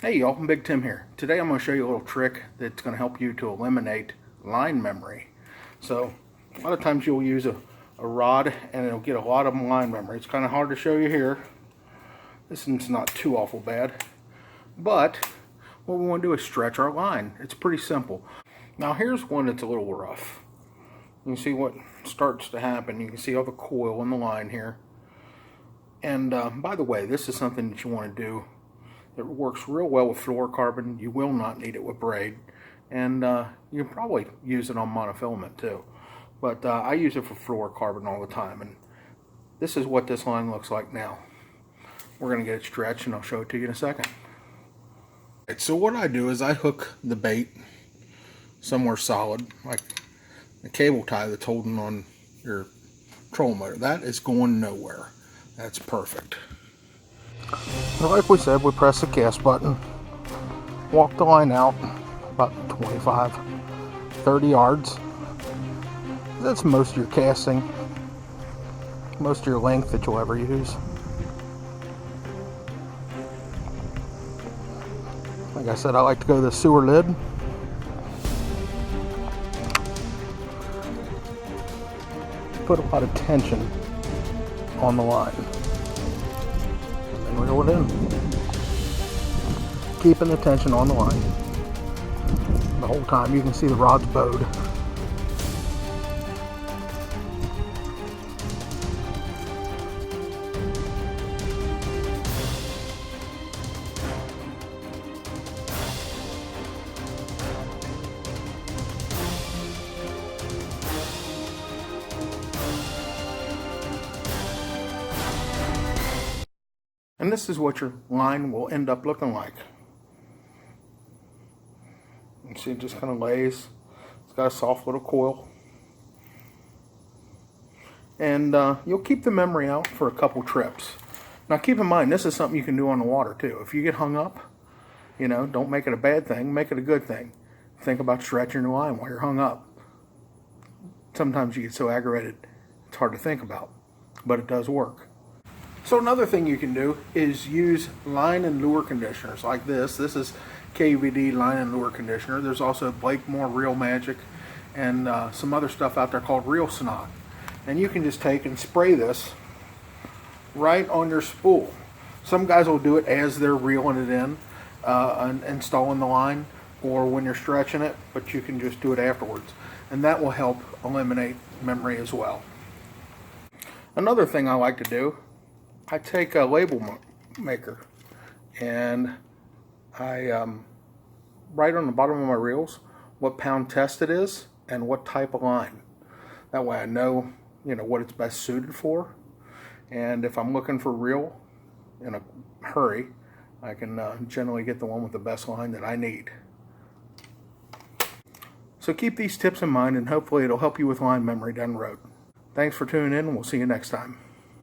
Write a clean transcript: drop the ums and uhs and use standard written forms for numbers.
Hey y'all, Big Tim here. Today I'm going to show you a little trick that's going to help you to eliminate line memory. So a lot of times you'll use a rod and it'll get a lot of line memory. It's kind of hard to show you here. This one's not too awful bad. But what we want to do is stretch our line. It's pretty simple. Now here's one that's a little rough. You can see what starts to happen. You can see all the coil in the line here. And by the way, this is something that you want to do. It works real well with fluorocarbon. You will not need it with braid. And you can probably use it on monofilament too. But I use it for fluorocarbon all the time. And this is what this line looks like now. We're going to get it stretched and I'll show it to you in a second. Right, so what I do is I hook the bait somewhere solid, like the cable tie that's holding on your trolling motor. That is going nowhere. That's perfect. Like we said, we press the cast button, walk the line out about 25, 30 yards. That's most of your casting, most of your length that you'll ever use. Like I said, I like to go to the sewer lid. Put a lot of tension on the line. And then reel it in. Keeping the tension on the line the whole time. You can see the rod's bowed. And this is what your line will end up looking like. You see it just kind of lays. It's got a soft little coil. And you'll keep the memory out for a couple trips. Now keep in mind, this is something you can do on the water too. If you get hung up, you know, don't make it a bad thing, make it a good thing. Think about stretching your line while you're hung up. Sometimes you get so aggravated, it's hard to think about, but it does work. So another thing you can do is use line and lure conditioners like this. This is KVD line and lure conditioner. There's also Blakemore Real Magic and some other stuff out there called Real Snot. And you can just take and spray this right on your spool. Some guys will do it as they're reeling it in and installing the line, or when you're stretching it, but you can just do it afterwards. And that will help eliminate memory as well. Another thing I like to do, I take a label maker and I write on the bottom of my reels what pound test it is and what type of line. That way I know, what it's best suited for. And if I'm looking for reel in a hurry, I can generally get the one with the best line that I need. So keep these tips in mind and hopefully it'll help you with line memory down the road. Thanks for tuning in and we'll see you next time.